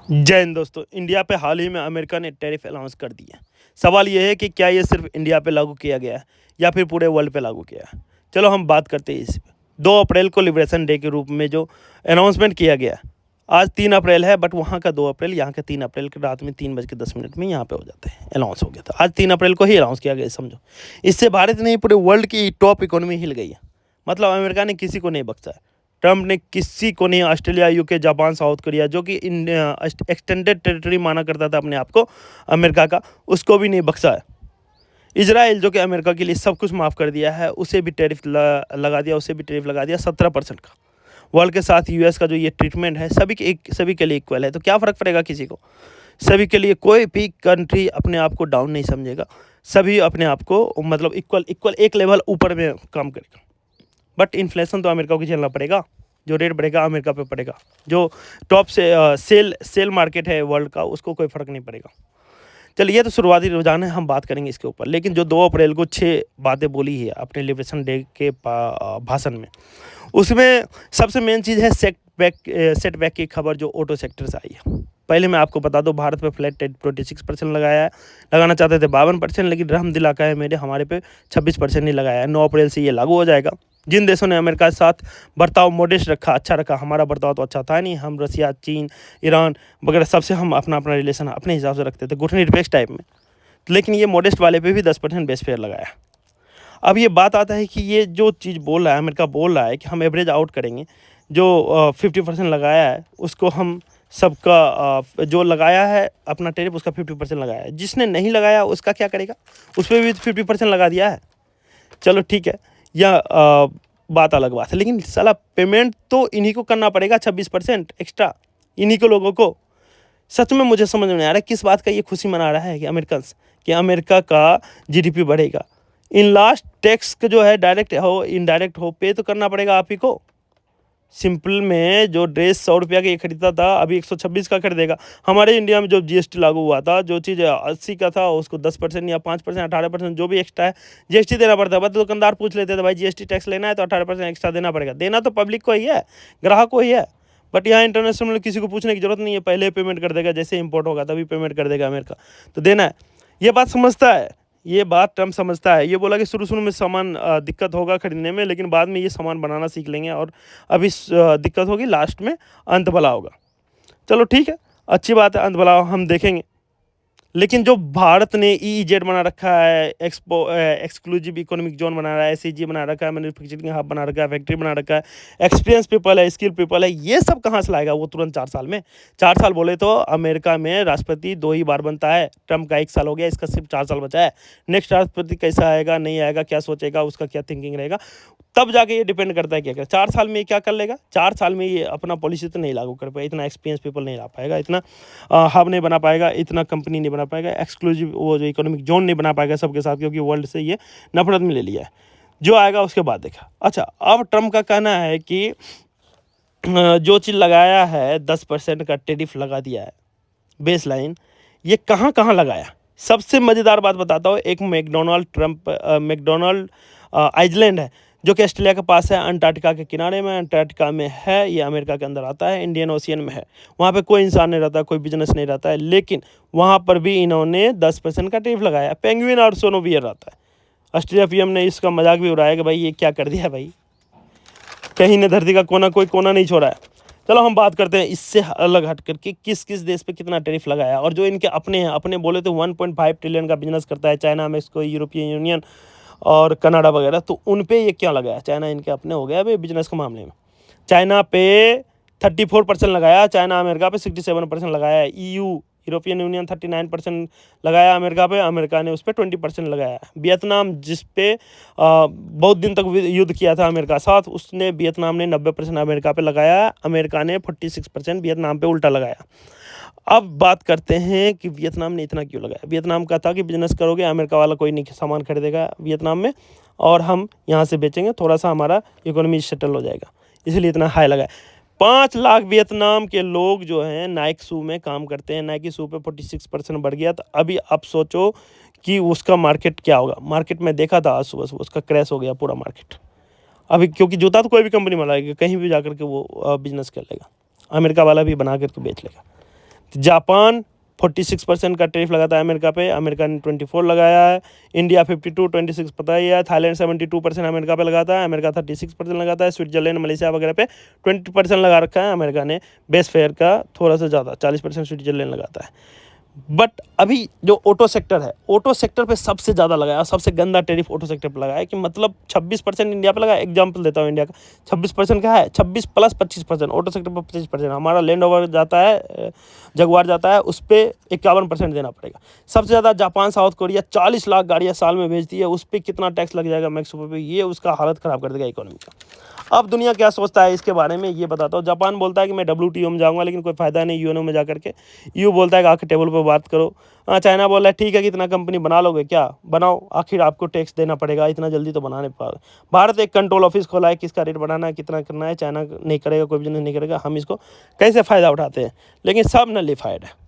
जय हिंद दोस्तों। इंडिया पे हाल ही में अमेरिका ने टैरिफ अनाउंस कर दिया। सवाल ये है कि क्या ये सिर्फ इंडिया पे लागू किया गया है या फिर पूरे वर्ल्ड पे लागू किया है। चलो हम बात करते हैं इस पे। 2 अप्रैल को लिबरेशन डे के रूप में जो अनाउंसमेंट किया गया, आज 3 अप्रैल है, बट वहाँ का 2 अप्रैल, यहाँ का 3 अप्रैल के रात में 3:10 में यहाँ पे हो जाते हैं, अनाउंस हो गया था। आज 3 अप्रैल को ही अनाउंस किया गया, समझो। इससे भारत नहीं, पूरे वर्ल्ड की टॉप इकोनॉमी हिल गई है। मतलब अमेरिका ने किसी को नहीं बख्शा है। ट्रंप ने किसी को नहीं, Australia, UK, Japan, south Korea, जो कि एक्सटेंडेड टेरिटरी माना करता था अपने आप को अमेरिका का, उसको भी नहीं बख्शा है। इजराइल, जो कि अमेरिका के लिए सब कुछ माफ़ कर दिया है, उसे भी टैरिफ लगा दिया, उसे भी टैरिफ लगा दिया 17% का। वर्ल्ड के साथ यूएस का जो ये ट्रीटमेंट है, सभी के लिए इक्वल है। तो क्या फ़र्क पड़ेगा किसी को? सभी के लिए, कोई भी कंट्री अपने आप को डाउन नहीं समझेगा। सभी अपने आप को मतलब इक्वल इक्वल एक लेवल ऊपर में काम करेगा। बट इन्फ्लेशन तो अमेरिका को झेलना पड़ेगा। जो रेट बढ़ेगा अमेरिका पे पड़ेगा। जो टॉप से सेल मार्केट है वर्ल्ड का, उसको कोई फ़र्क नहीं पड़ेगा। चलिए, ये तो शुरुआती रुझान है, हम बात करेंगे इसके ऊपर। लेकिन जो 2 अप्रैल को 6 बातें बोली है अपने लिबरेशन डे के भाषण में, उसमें सबसे मेन चीज़ है सेटबैक की खबर जो ऑटो सेक्टर से आई है। पहले मैं आपको बता दूं, भारत पे फ्लैट 26% लगाया है। लगाना चाहते थे 52%, लेकिन रहम दिल आका है मेरे, हमारे पे 26% नहीं लगाया है। 9 अप्रैल से ये लागू हो जाएगा। जिन देशों ने अमेरिका के साथ बर्ताव मॉडेस्ट रखा, अच्छा रखा, हमारा बर्ताव तो अच्छा था नहीं। हम रसिया, चीन, ईरान वगैरह सबसे हम अपना अपना रिलेशन अपने हिसाब से रखते थे, गुटनिरपेक्ष टाइप में। लेकिन ये मॉडेस्ट वाले पे भी 10% बेस फेयर लगाया। अब ये बात आता है कि ये जो चीज़ बोल रहा है, अमेरिका बोल रहा है कि हम एवरेज आउट करेंगे। जो 50% लगाया है उसको हम सबका, जो लगाया है अपना टैरिफ, उसका 50% लगाया है। जिसने नहीं लगाया उसका क्या करेगा? उस पर भी 50% लगा दिया है। चलो ठीक है, यह बात अलग बात है। लेकिन साला पेमेंट तो इन्हीं को करना पड़ेगा, 26% एक्स्ट्रा इन्हीं को, लोगों को। सच में मुझे समझ में नहीं आ रहा है किस बात का ये खुशी मना रहा है कि अमेरिका का जीडीपी बढ़ेगा। इन लास्ट टैक्स का जो है, डायरेक्ट हो इनडायरेक्ट हो, पे तो करना पड़ेगा आप ही को। सिंपल में जो ड्रेस 100 रुपया का ये खरीदता था, अभी 126 का खरीदेगा। हमारे इंडिया में जो जीएसटी लागू हुआ था, जो चीज़ 80 का था, उसको 10% या 5%, 18% जो भी एक्स्ट्रा है जीएसटी देना पड़ता है। बस दुकानदार पूछ लेते थे, भाई जीएसटी टैक्स लेना है तो 18% एक्स्ट्रा देना पड़ेगा। देना तो पब्लिक को ही है, ग्राहक को ही है। बट यहाँ इंटरनेशनल किसी को पूछने की जरूरत नहीं है, पहले पेमेंट कर देगा। जैसे इंपोर्ट होगा तभी पेमेंट कर देगा अमेरिका, तो देना है। ये बात समझता है, ये बात ट्रम्प समझता है। ये बोला कि शुरू में सामान दिक्कत होगा खरीदने में, लेकिन बाद में ये सामान बनाना सीख लेंगे और अभी दिक्कत होगी, लास्ट में अंत भला होगा। चलो ठीक है, अच्छी बात है, अंत भला हम देखेंगे। लेकिन जो भारत ने EEZ बना रखा है, एक्सक्लूसिव इकोनॉमिक जोन बना रहा है, SEZ बना रखा है, मैन्युफैक्चरिंग हब बना रखा है, फैक्ट्री बना रखा है, एक्सपीरियंस पीपल है, स्किल पीपल है, ये सब कहाँ से लाएगा वो तुरंत 4 साल में? 4 साल बोले तो अमेरिका में राष्ट्रपति 2 ही बार बनता है। ट्रम्प का 1 साल हो गया, इसका सिर्फ 4 साल बचा है। नेक्स्ट राष्ट्रपति कैसा आएगा, नहीं आएगा, क्या सोचेगा, उसका क्या थिंकिंग रहेगा, तब जाके ये डिपेंड करता है क्या करेगा। 4 साल में ये क्या कर लेगा? 4 साल में ये अपना पॉलिसी तो नहीं लागू कर पाएगा, इतना एक्सपीरियंस पीपल नहीं ला पाएगा, इतना हब नहीं बना पाएगा, इतना कंपनी नहीं बना पाएगा, एक्सक्लूसिव वो जो इकोनॉमिक जोन नहीं बना पाएगा सबके साथ, क्योंकि वर्ल्ड से ये नफरत में ले लिया है। जो आएगा उसके बाद देखा। अच्छा, अब ट्रम्प का कहना है कि जो चीज़ लगाया है 10% का टैरिफ लगा दिया है बेस लाइन, ये कहाँ कहाँ लगाया? सबसे मज़ेदार बात बताता हूँ। एक मैकडोनल्ड आइलैंड है जो कि ऑस्ट्रेलिया के पास है, अंटार्कटिका के किनारे में। अंटार्कटिका में है, ये अमेरिका के अंदर आता है, इंडियन ओशियन में है। वहाँ पे कोई इंसान नहीं रहता, कोई बिजनेस नहीं रहता है, लेकिन वहाँ पर भी इन्होंने 10% का टैरिफ लगाया। पेंगुइन और सोनो बियर रहता है। ऑस्ट्रेलिया PM ने इसका मजाक भी उड़ाया कि भाई ये क्या कर दिया भाई, कहीं ने धरती का कोई कोना नहीं छोड़ा है। चलो हम बात करते हैं इससे अलग हट करके, किस किस देश पे कितना टैरिफ लगाया। और जो इनके अपने हैं, अपने बोले तो 1.5 ट्रिलियन का बिजनेस करता है, चाइना, मेक्सिको, यूरोपियन यूनियन और कनाडा वगैरह, तो उन पे ये क्या लगाया? चाइना इनके अपने हो गया अभी बिजनेस के मामले में। चाइना पे 34% लगाया, चाइना अमेरिका पे 67% लगाया है। EU यूरोपियन यूनियन 39% लगाया अमेरिका पे, अमेरिका ने उस पर 20% लगाया। वियतनाम, जिस पे बहुत दिन तक युद्ध किया था अमेरिका साथ, उसने, वियतनाम ने 90% अमेरिका पे लगाया, अमेरिका ने 46% वियतनाम पे उल्टा लगाया। अब बात करते हैं कि वियतनाम ने इतना क्यों लगाया। वियतनाम का था कि बिजनेस करोगे, अमेरिका वाला कोई नहीं सामान खरीदेगा वियतनाम में, और हम यहाँ से बेचेंगे, थोड़ा सा हमारा इकोनॉमी सेटल हो जाएगा, इसलिए इतना हाई लगाया। 5 लाख वियतनाम के लोग जो हैं नाइक शू में काम करते हैं। नाइकी शू पे 46% बढ़ गया। तो अभी आप सोचो कि उसका मार्केट क्या होगा। मार्केट में देखा था आज सुबह उसका क्रैश हो गया पूरा मार्केट। अभी क्योंकि जूता तो कोई भी कंपनी बनाएगी, कहीं भी जाकर के वो बिजनेस कर लेगा, अमेरिका वाला भी बना करके बेच लेगा। जापान 46% का टैरिफ लगाता है अमेरिका पे, अमेरिका ने 24 लगाया है। इंडिया 52, 26 पता ही है। थाईलैंड 72% अमेरिका पे लगाता है, अमेरिका 36% लगाता है। स्विट्जरलैंड, मलेशिया वगैरह पे 20% लगा रखा है अमेरिका ने। बेस फेयर का थोड़ा सा ज़्यादा 40% स्विट्जरलैंड लगाता है। बट अभी जो ऑटो सेक्टर है, ऑटो सेक्टर पे सबसे ज़्यादा लगाया, सबसे गंदा टैरिफ ऑटो सेक्टर पे लगाया कि मतलब 26% इंडिया पे लगाया। एग्जांपल देता हूँ इंडिया का 26% का है, 26 प्लस 25%, ऑटो सेक्टर पर 25%। हमारा लैंड रोवर जाता है, जगुआर जाता है, उस पर 51% देना पड़ेगा। सबसे ज़्यादा जापान, साउथ कोरिया 40 लाख गाड़ियाँ साल में भेजती है, उस पर कितना टैक्स लग जाएगा मैक्स पे, ये उसका हालत ख़राब कर देगा इकोनॉमी का। अब दुनिया क्या सोचता है इसके बारे में ये बताता हूँ। जापान बोलता है कि मैं WTO में जाऊँगा, लेकिन कोई फ़ायदा नहीं यूएनओ में जा करके। यू बोलता है कि आके टेबल पर बात करो। हाँ, चाइना बोल रहा है ठीक है, कितना कंपनी बना लोगे, क्या बनाओ, आखिर आपको टैक्स देना पड़ेगा, इतना जल्दी तो बना नहीं पा। भारत एक कंट्रोल ऑफिस खोला है, किसका रेट बढ़ाना है, कितना करना है। चाइना नहीं करेगा, कोई बिजनेस नहीं करेगा, हम इसको कैसे फ़ायदा उठाते हैं, लेकिन सब नलिफाइड है।